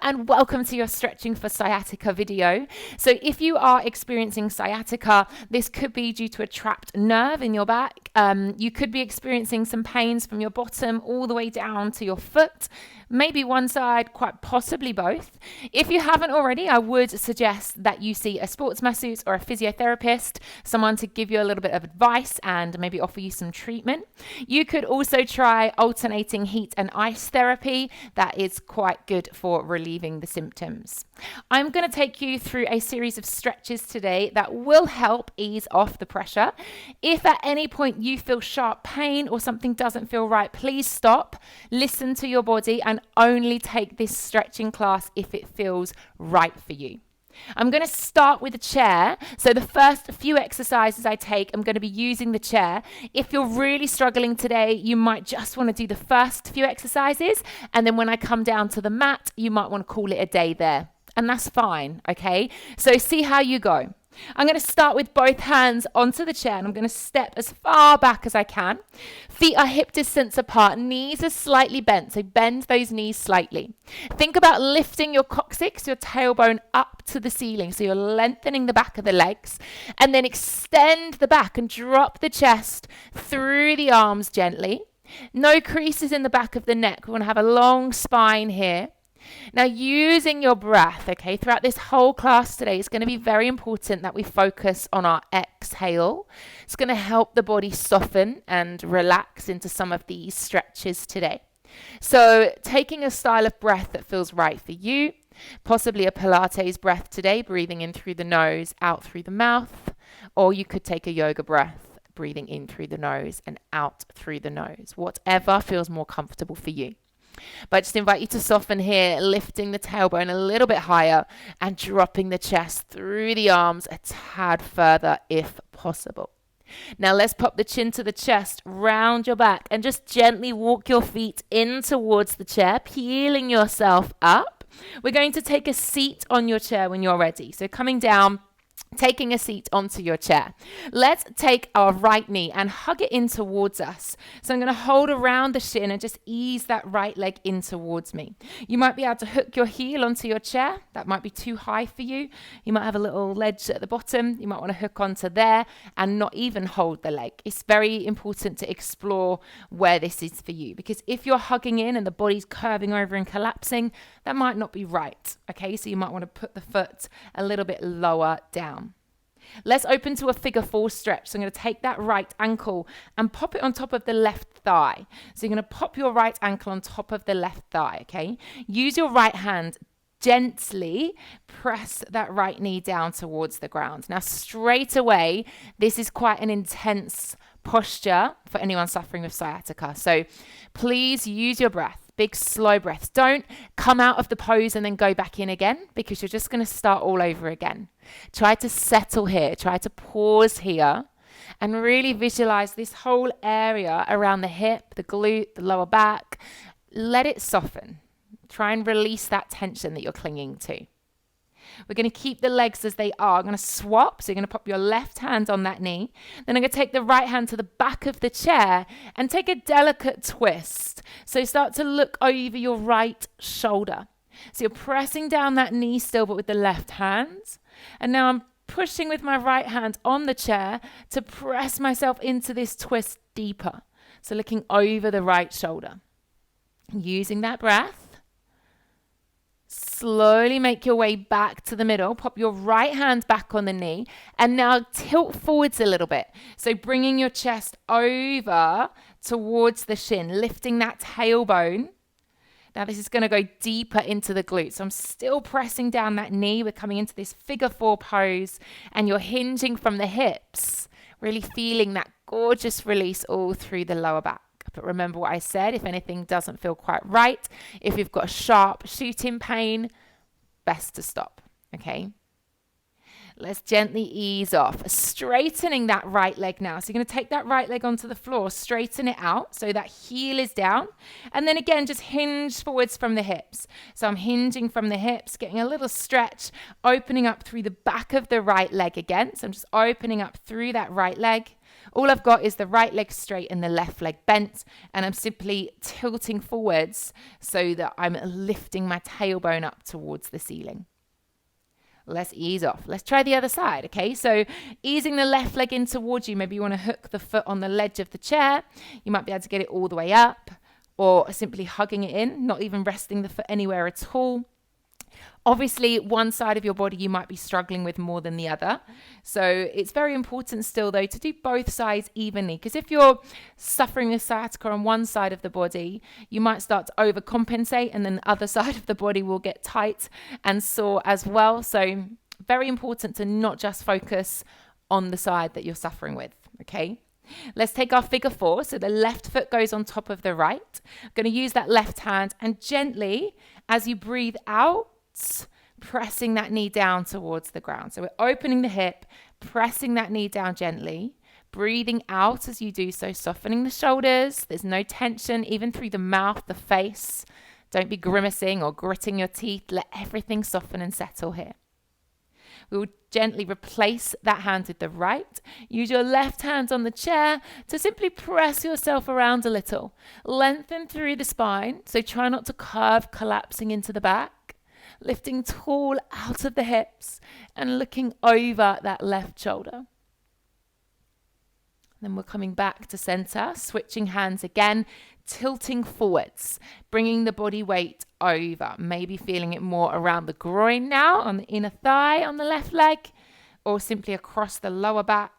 and welcome to your Stretching for Sciatica video. So if you are experiencing sciatica, this could be due to a trapped nerve in your back. You could be experiencing some pains from your bottom all the way down to your foot, maybe one side, quite possibly both. If you haven't already, I would suggest that you see a sports masseuse or a physiotherapist, someone to give you a little bit of advice and maybe offer you some treatment. You could also try alternating heat and ice therapy. That is quite good for relieving the symptoms. I'm going to take you through a series of stretches today that will help ease off the pressure. If at any point you feel sharp pain or something doesn't feel right, please stop, listen to your body, and only take this stretching class if it feels right for you. I'm going to start with a chair. So the first few exercises I take, I'm going to be using the chair. If you're really struggling today, you might just want to do the first few exercises. And then when I come down to the mat, you might want to call it a day there. And that's fine, okay? So see how you go. I'm going to start with both hands onto the chair and I'm going to step as far back as I can. Feet are hip distance apart, knees are slightly bent, so bend those knees slightly. Think about lifting your coccyx, your tailbone up to the ceiling, so you're lengthening the back of the legs, and then extend the back and drop the chest through the arms gently. No creases in the back of the neck. We want to have a long spine here. Now, using your breath, okay, throughout this whole class today, it's going to be very important that we focus on our exhale. It's going to help the body soften and relax into some of these stretches today. So taking a style of breath that feels right for you, possibly a Pilates breath today, breathing in through the nose, out through the mouth, or you could take a yoga breath, breathing in through the nose and out through the nose, whatever feels more comfortable for you. But I just invite you to soften here, lifting the tailbone a little bit higher and dropping the chest through the arms a tad further if possible. Now let's pop the chin to the chest, round your back, and just gently walk your feet in towards the chair, peeling yourself up. We're going to take a seat on your chair when you're ready. So coming down, taking a seat onto your chair. Let's take our right knee and hug it in towards us. So I'm going to hold around the shin and just ease that right leg in towards me. You might be able to hook your heel onto your chair. That might be too high for you. You might have a little ledge at the bottom. You might want to hook onto there and not even hold the leg. It's very important to explore where this is for you, because if you're hugging in and the body's curving over and collapsing, that might not be right. Okay, so you might want to put the foot a little bit lower down. Let's open to a figure 4 stretch. So I'm going to take that right ankle and pop it on top of the left thigh. So you're going to pop your right ankle on top of the left thigh, okay? Use your right hand, gently press that right knee down towards the ground. Now, straight away, this is quite an intense posture for anyone suffering with sciatica. So please use your breath. Big slow breaths. Don't come out of the pose and then go back in again, because you're just going to start all over again. Try to settle here. Try to pause here and really visualize this whole area around the hip, the glute, the lower back. Let it soften. Try and release that tension that you're clinging to. We're going to keep the legs as they are. I'm going to swap. So you're going to pop your left hand on that knee. Then I'm going to take the right hand to the back of the chair and take a delicate twist. So start to look over your right shoulder. So you're pressing down that knee still, but with the left hand. And now I'm pushing with my right hand on the chair to press myself into this twist deeper. So looking over the right shoulder. Using that breath. Slowly make your way back to the middle. Pop your right hand back on the knee. And now tilt forwards a little bit. So bringing your chest over towards the shin, lifting that tailbone. Now this is going to go deeper into the glutes. So I'm still pressing down that knee. We're coming into this figure 4 pose. And you're hinging from the hips. Really feeling that gorgeous release all through the lower back. But remember what I said, if anything doesn't feel quite right, if you've got a sharp shooting pain, best to stop, okay? Let's gently ease off, straightening that right leg now. So you're going to take that right leg onto the floor, straighten it out so that heel is down. And then again, just hinge forwards from the hips. So I'm hinging from the hips, getting a little stretch, opening up through the back of the right leg again. So I'm just opening up through that right leg. All I've got is the right leg straight and the left leg bent, and I'm simply tilting forwards so that I'm lifting my tailbone up towards the ceiling. Let's ease off. Let's try the other side, okay? So easing the left leg in towards you. Maybe you want to hook the foot on the ledge of the chair. You might be able to get it all the way up, or simply hugging it in, not even resting the foot anywhere at all. Obviously, one side of your body you might be struggling with more than the other. So it's very important still, though, to do both sides evenly. Because if you're suffering with sciatica on one side of the body, you might start to overcompensate, and then the other side of the body will get tight and sore as well. So very important to not just focus on the side that you're suffering with, okay? Let's take our figure 4. So the left foot goes on top of the right. I'm going to use that left hand, and gently, as you breathe out, pressing that knee down towards the ground. So we're opening the hip, pressing that knee down gently, breathing out as you do so, softening the shoulders. There's no tension, even through the mouth, the face. Don't be grimacing or gritting your teeth. Let everything soften and settle here. We will gently replace that hand with the right. Use your left hand on the chair to simply press yourself around a little. Lengthen through the spine, so try not to curve, collapsing into the back. Lifting tall out of the hips and looking over that left shoulder. Then we're coming back to center, switching hands again, tilting forwards, bringing the body weight over, maybe feeling it more around the groin now, on the inner thigh on the left leg, or simply across the lower back.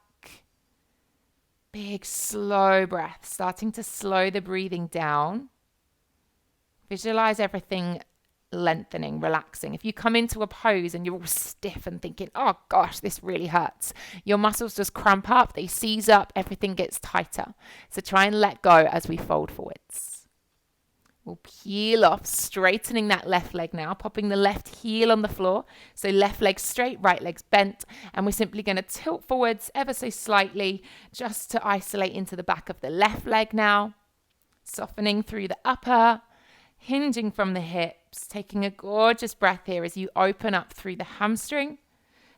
Big, slow breath, starting to slow the breathing down. Visualize everything lengthening, relaxing. If you come into a pose and you're all stiff and thinking, oh gosh, this really hurts, your muscles just cramp up, they seize up, everything gets tighter. So try and let go as we fold forwards. We'll peel off, straightening that left leg now, popping the left heel on the floor. So left leg straight, right leg's bent, and we're simply going to tilt forwards ever so slightly just to isolate into the back of the left leg now. Softening through the upper, hinging from the hips, taking a gorgeous breath here as you open up through the hamstring.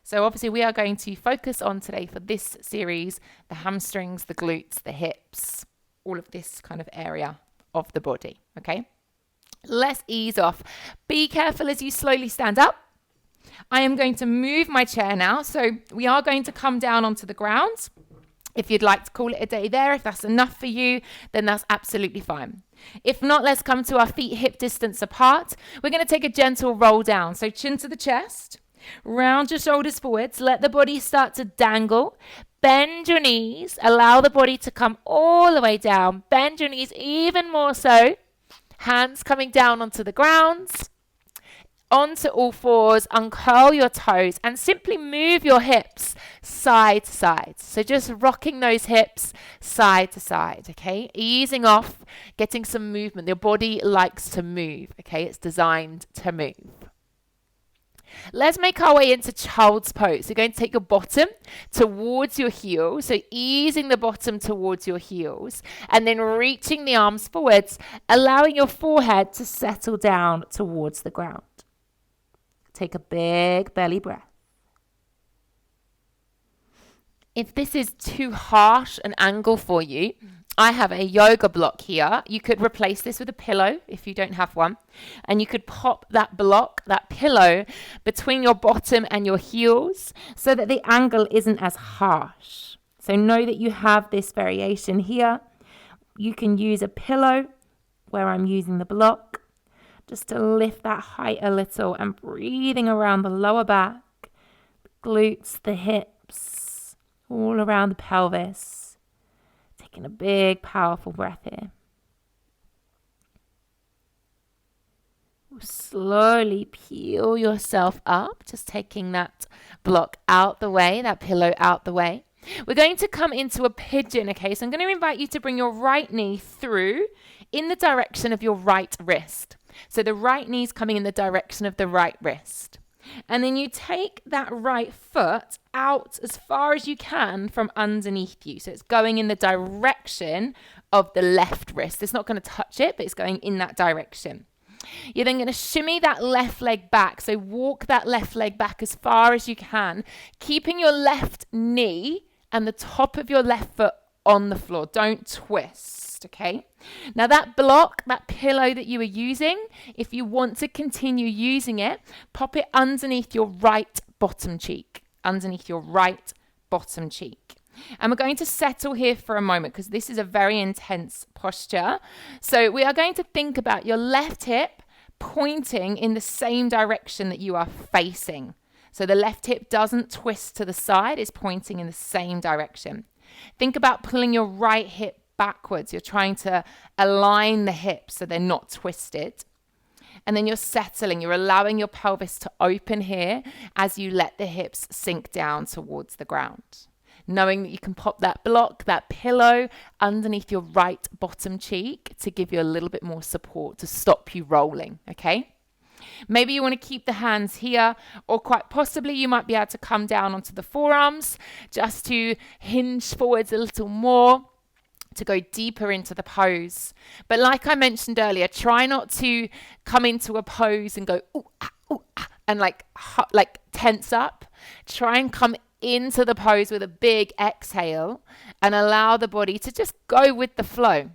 So obviously we are going to focus on today for this series, the hamstrings, the glutes, the hips, all of this kind of area of the body, okay? Let's ease off. Be careful as you slowly stand up. I am going to move my chair now, so we are going to come down onto the ground. If you'd like to call it a day there, if that's enough for you, then that's absolutely fine. If not, let's come to our feet hip distance apart. We're going to take a gentle roll down. So chin to the chest, round your shoulders forwards, let the body start to dangle. Bend your knees, allow the body to come all the way down. Bend your knees even more so. Hands coming down onto the ground. Onto all fours, uncurl your toes and simply move your hips side to side. So just rocking those hips side to side, okay? Easing off, getting some movement. Your body likes to move, okay? It's designed to move. Let's make our way into child's pose. You're going to take your bottom towards your heels, so easing the bottom towards your heels, and then reaching the arms forwards, allowing your forehead to settle down towards the ground. Take a big belly breath. If this is too harsh an angle for you, I have a yoga block here. You could replace this with a pillow if you don't have one. And you could pop that block, that pillow, between your bottom and your heels so that the angle isn't as harsh. So know that you have this variation here. You can use a pillow where I'm using the block, just to lift that height a little and breathing around the lower back, the glutes, the hips, all around the pelvis. Taking a big, powerful breath here. Slowly peel yourself up, just taking that block out the way, that pillow out the way. We're going to come into a pigeon, okay? So I'm going to invite you to bring your right knee through in the direction of your right wrist. So the right knee's coming in the direction of the right wrist. And then you take that right foot out as far as you can from underneath you. So it's going in the direction of the left wrist. It's not going to touch it, but it's going in that direction. You're then going to shimmy that left leg back. So walk that left leg back as far as you can, keeping your left knee and the top of your left foot on the floor. Don't twist, okay? Now that block, that pillow that you were using, if you want to continue using it, pop it underneath your right bottom cheek. Underneath your right bottom cheek. And we're going to settle here for a moment because this is a very intense posture. So we are going to think about your left hip pointing in the same direction that you are facing. So the left hip doesn't twist to the side, it's pointing in the same direction. Think about pulling your right hip backwards. You're trying to align the hips so they're not twisted. And then you're settling, you're allowing your pelvis to open here as you let the hips sink down towards the ground. Knowing that you can pop that block, that pillow underneath your right bottom cheek to give you a little bit more support to stop you rolling, okay? Maybe you want to keep the hands here, or quite possibly you might be able to come down onto the forearms just to hinge forwards a little more, to go deeper into the pose. But like I mentioned earlier, try not to come into a pose and go ooh, ah, and like tense up. Try and come into the pose with a big exhale and allow the body to just go with the flow.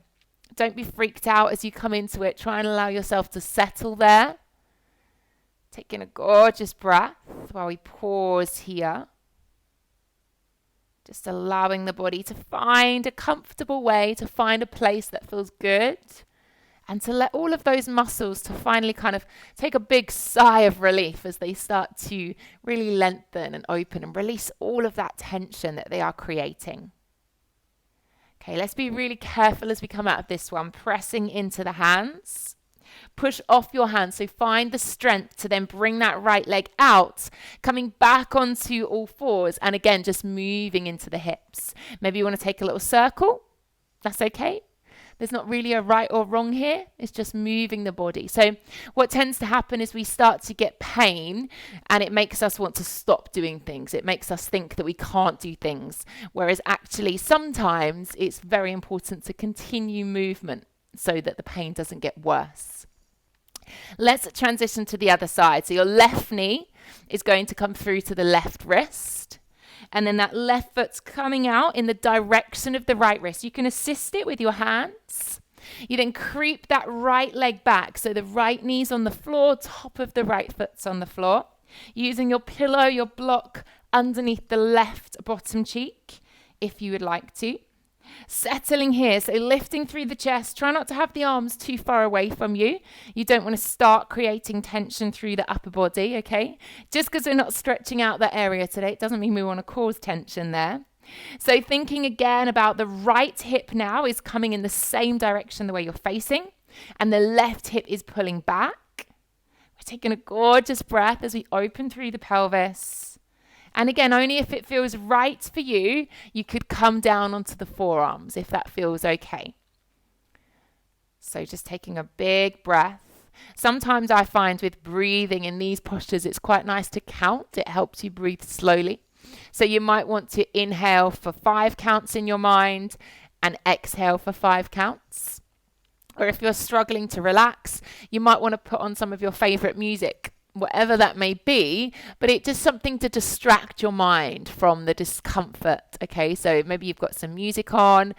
Don't be freaked out as you come into it. Try and allow yourself to settle there. Taking a gorgeous breath while we pause here. Just allowing the body to find a comfortable way, to find a place that feels good, and to let all of those muscles to finally kind of take a big sigh of relief as they start to really lengthen and open and release all of that tension that they are creating. Okay, let's be really careful as we come out of this one, pressing into the hands. Push off your hands, so find the strength to then bring that right leg out, coming back onto all fours, and again, just moving into the hips. Maybe you want to take a little circle. That's okay. There's not really a right or wrong here. It's just moving the body. So what tends to happen is we start to get pain and it makes us want to stop doing things. It makes us think that we can't do things. Whereas actually sometimes it's very important to continue movement so that the pain doesn't get worse. Let's transition to the other side. So your left knee is going to come through to the left wrist. And then that left foot's coming out in the direction of the right wrist. You can assist it with your hands. You then creep that right leg back. So the right knee's on the floor, top of the right foot's on the floor. Using your pillow, your block underneath the left bottom cheek, if you would like to. Settling here, so lifting through the chest. Try not to have the arms too far away from you. You don't want to start creating tension through the upper body, okay? Just because we're not stretching out that area today, it doesn't mean we want to cause tension there. So thinking again about the right hip now is coming in the same direction the way you're facing, and the left hip is pulling back. We're taking a gorgeous breath as we open through the pelvis. And again, only if it feels right for you, you could come down onto the forearms if that feels okay. So just taking a big breath. Sometimes I find with breathing in these postures, it's quite nice to count. It helps you breathe slowly. So you might want to inhale for 5 counts in your mind and exhale for 5 counts. Or if you're struggling to relax, you might want to put on some of your favorite music, whatever that may be, but it's just something to distract your mind from the discomfort, okay? So maybe you've got some music on,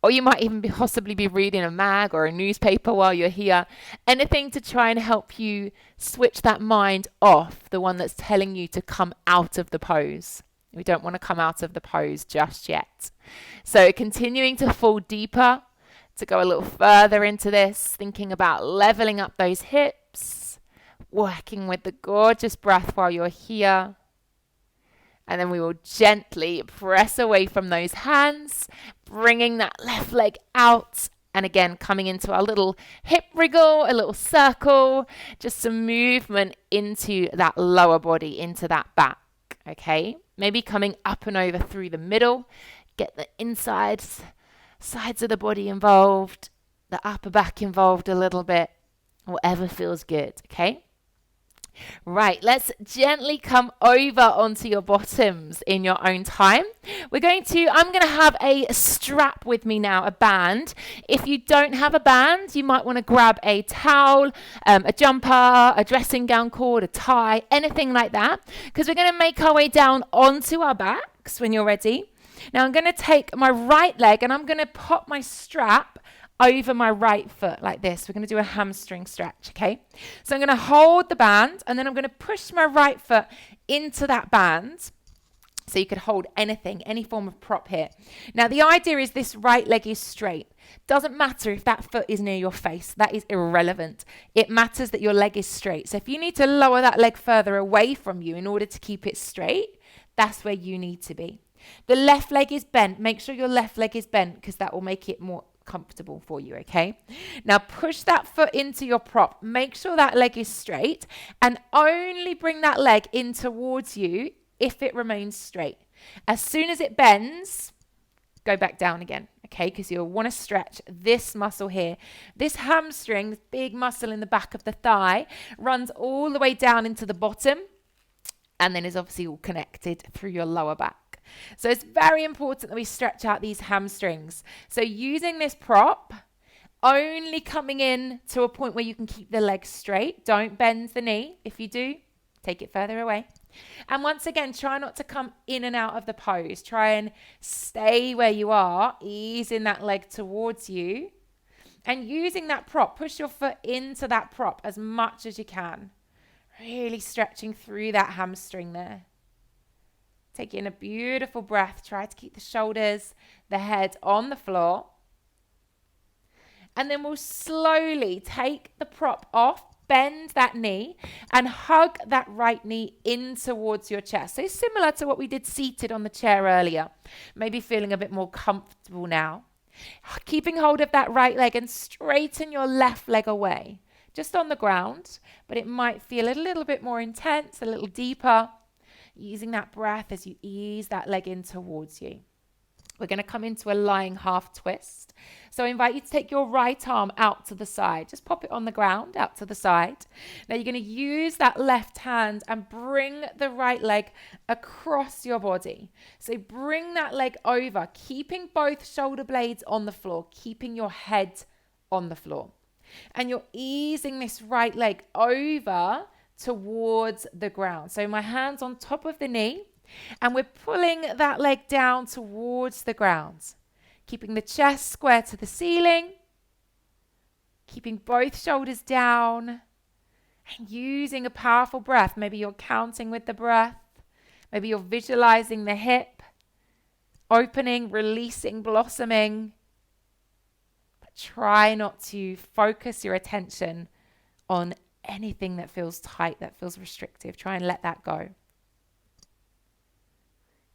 or you might even possibly be reading a mag or a newspaper while you're here. Anything to try and help you switch that mind off, the one that's telling you to come out of the pose. We don't want to come out of the pose just yet. So continuing to fall deeper, to go a little further into this, thinking about leveling up those hips, working with the gorgeous breath while you're here. And then we will gently press away from those hands, bringing that left leg out. And again, coming into our little hip wriggle, a little circle, just some movement into that lower body, into that back, okay? Maybe coming up and over through the middle, get the sides of the body involved, the upper back involved a little bit, whatever feels good, okay? Right, let's gently come over onto your bottoms in your own time. I'm going to have a strap with me now, a band. If you don't have a band, you might want to grab a towel, a jumper, a dressing gown cord, a tie, anything like that, because we're going to make our way down onto our backs when you're ready. Now I'm going to take my right leg and I'm going to pop my strap over my right foot like this. We're going to do a hamstring stretch, okay? So I'm going to hold the band and then I'm going to push my right foot into that band. So you could hold anything, any form of prop here. Now the idea is this right leg is straight. Doesn't matter if that foot is near your face. That is irrelevant. It matters that your leg is straight. So if you need to lower that leg further away from you in order to keep it straight, that's where you need to be. The left leg is bent. Make sure your left leg is bent because that will make it more comfortable for you, okay? Now push that foot into your prop. Make sure that leg is straight and only bring that leg in towards you if it remains straight. As soon as it bends, go back down again, okay? Because you'll want to stretch this muscle here. This hamstring, this big muscle in the back of the thigh, runs all the way down into the bottom and then is obviously all connected through your lower back. So it's very important that we stretch out these hamstrings. So using this prop, only coming in to a point where you can keep the leg straight. Don't bend the knee. If you do, take it further away. And once again, try not to come in and out of the pose. Try and stay where you are, easing that leg towards you. And using that prop, push your foot into that prop as much as you can. Really stretching through that hamstring there. Take in a beautiful breath. Try to keep the shoulders, the head on the floor. And then we'll slowly take the prop off, bend that knee, and hug that right knee in towards your chest. So similar to what we did seated on the chair earlier. Maybe feeling a bit more comfortable now. Keeping hold of that right leg and straighten your left leg away. Just on the ground, but it might feel a little bit more intense, a little deeper. Using that breath as you ease that leg in towards you. We're going to come into a lying half twist. So I invite you to take your right arm out to the side. Just pop it on the ground, out to the side. Now you're going to use that left hand and bring the right leg across your body. So bring that leg over, keeping both shoulder blades on the floor, keeping your head on the floor. And you're easing this right leg over towards the ground. So my hand's on top of the knee and we're pulling that leg down towards the ground, keeping the chest square to the ceiling, keeping both shoulders down and using a powerful breath. Maybe you're counting with the breath. Maybe you're visualizing the hip, opening, releasing, blossoming. But try not to focus your attention on anything that feels tight, that feels restrictive. Try and let that go.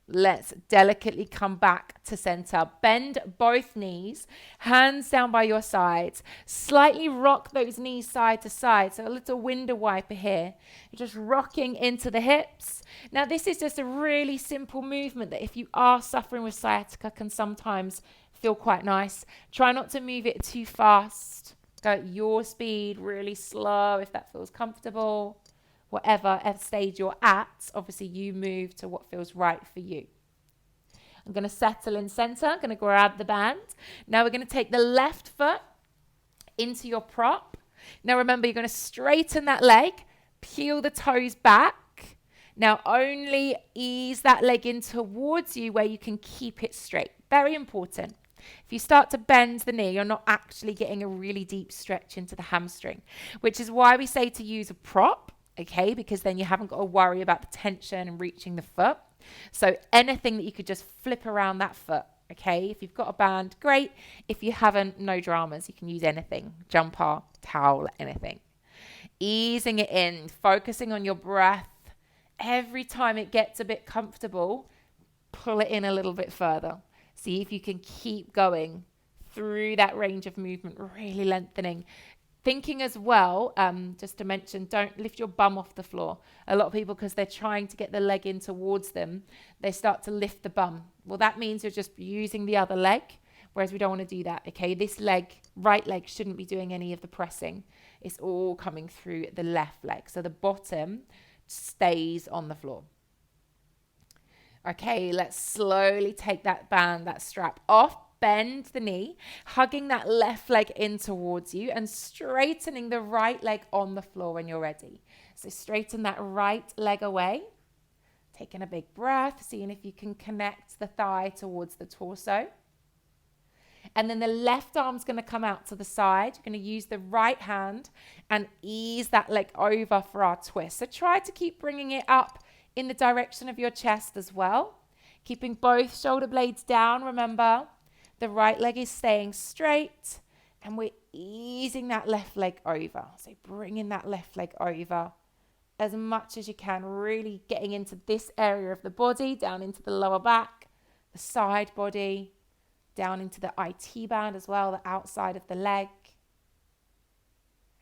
Let's delicately come back to center. Bend both knees, hands down by your sides. Slightly rock those knees side to side. So a little window wiper here. You're just rocking into the hips. Now this is just a really simple movement that if you are suffering with sciatica can sometimes feel quite nice. Try not to move it too fast. Go at your speed, really slow if that feels comfortable. Whatever stage you're at, obviously you move to what feels right for you. I'm going to settle in center. I'm going to grab the band. Now we're going to take the left foot into your prop. Now remember, you're going to straighten that leg, peel the toes back. Now only ease that leg in towards you where you can keep it straight. Very important. If you start to bend the knee, you're not actually getting a really deep stretch into the hamstring, which is why we say to use a prop. Okay, because then you haven't got to worry about the tension and reaching the foot. So anything that you could just flip around that foot. Okay, if you've got a band, great. If you haven't, no dramas. You can use anything, jumper, towel, anything. Easing it in, focusing on your breath. Every time it gets a bit comfortable, pull it in a little bit further. See if you can keep going through that range of movement, really lengthening. Thinking as well, just to mention, don't lift your bum off the floor. A lot of people, because they're trying to get the leg in towards them, they start to lift the bum. Well, that means you're just using the other leg, whereas we don't want to do that, okay? This leg, right leg, shouldn't be doing any of the pressing. It's all coming through the left leg. So the bottom stays on the floor. Okay, let's slowly take that band, that strap off. Bend the knee, hugging that left leg in towards you and straightening the right leg on the floor when you're ready. So straighten that right leg away. Taking a big breath, seeing if you can connect the thigh towards the torso. And then the left arm's going to come out to the side. You're going to use the right hand and ease that leg over for our twist. So try to keep bringing it up in the direction of your chest as well. Keeping both shoulder blades down, remember. The right leg is staying straight and we're easing that left leg over. So bringing that left leg over as much as you can, really getting into this area of the body, down into the lower back, the side body, down into the IT band as well, the outside of the leg.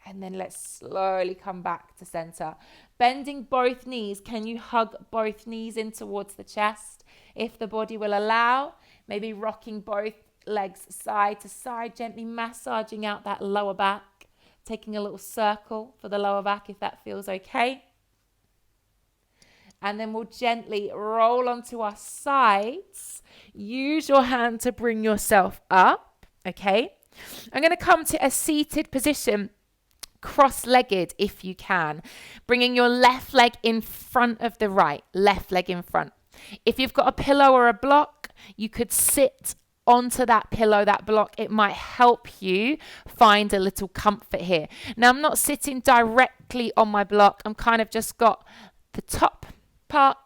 And then let's slowly come back to center. Bending both knees. Can you hug both knees in towards the chest? If the body will allow, maybe rocking both legs side to side, gently massaging out that lower back. Taking a little circle for the lower back if that feels okay. And then we'll gently roll onto our sides. Use your hand to bring yourself up, okay? I'm going to come to a seated position, cross-legged if you can. Bringing your left leg in front of the right, left leg in front. If you've got a pillow or a block, you could sit onto that pillow, that block. It might help you find a little comfort here. Now, I'm not sitting directly on my block. I'm kind of just got the top part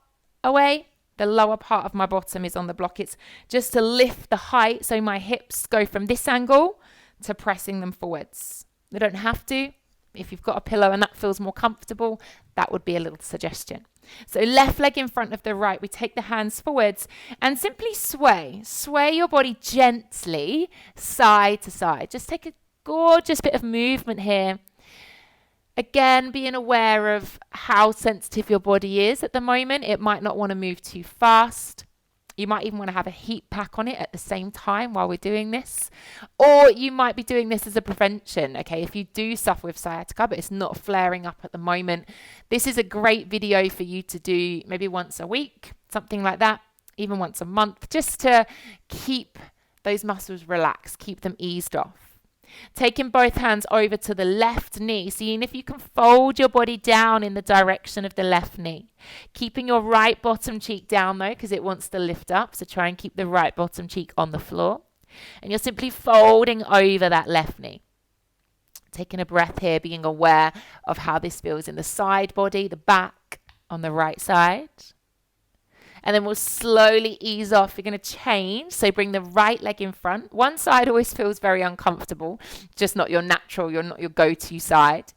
away. The lower part of my bottom is on the block. It's just to lift the height so my hips go from this angle to pressing them forwards. They don't have to. If you've got a pillow and that feels more comfortable, that would be a little suggestion. So left leg in front of the right. We take the hands forwards and simply sway. Sway your body gently side to side. Just take a gorgeous bit of movement here. Again, being aware of how sensitive your body is at the moment. It might not want to move too fast. You might even want to have a heat pack on it at the same time while we're doing this. Or you might be doing this as a prevention, okay? If you do suffer with sciatica, but it's not flaring up at the moment, this is a great video for you to do maybe once a week, something like that, even once a month, just to keep those muscles relaxed, keep them eased off. Taking both hands over to the left knee, seeing if you can fold your body down in the direction of the left knee. Keeping your right bottom cheek down though, because it wants to lift up. So try and keep the right bottom cheek on the floor. And you're simply folding over that left knee. Taking a breath here, being aware of how this feels in the side body, the back on the right side. And then we'll slowly ease off. You're going to change. So bring the right leg in front. One side always feels very uncomfortable. Just not your natural, not your go-to side.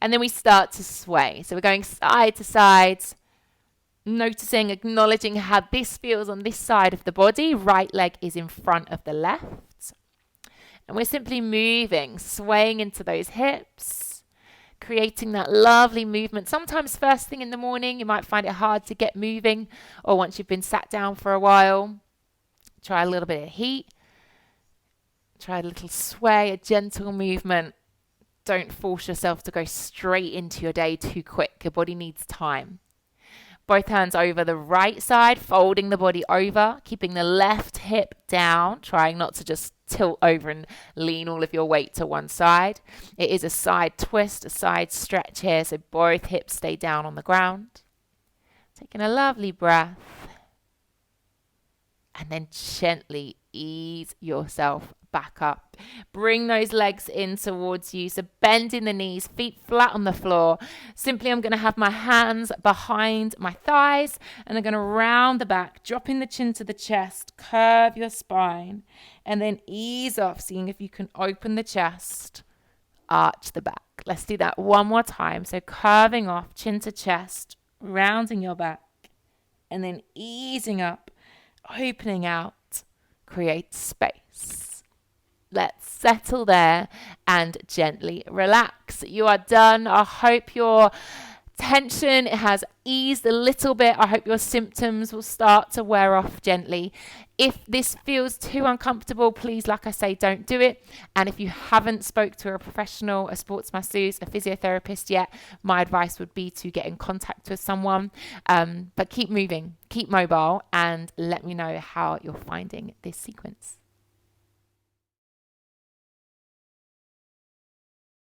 And then we start to sway. So we're going side to side. Noticing, acknowledging how this feels on this side of the body. Right leg is in front of the left. And we're simply moving, swaying into those hips. Creating that lovely movement. Sometimes first thing in the morning, you might find it hard to get moving, or once you've been sat down for a while. Try a little bit of heat. Try a little sway, a gentle movement. Don't force yourself to go straight into your day too quick. Your body needs time. Both hands over the right side, folding the body over, keeping the left hip down, trying not to just tilt over and lean all of your weight to one side. It is a side twist, a side stretch here, so both hips stay down on the ground. Taking a lovely breath. And then gently ease yourself back up. Bring those legs in towards you. So bending the knees, feet flat on the floor. Simply I'm going to have my hands behind my thighs and I'm going to round the back, dropping the chin to the chest, curve your spine, and then ease off, seeing if you can open the chest, arch the back. Let's do that one more time. So curving off, chin to chest, rounding your back, and then easing up, opening out, create space. Let's settle there and gently relax. You are done. I hope your tension, it has eased a little bit. I hope your symptoms will start to wear off gently. If this feels too uncomfortable, please, like I say, don't do it. And if you haven't spoke to a professional, a sports masseuse, a physiotherapist yet, my advice would be to get in contact with someone. But keep moving, keep mobile, and let me know how you're finding this sequence.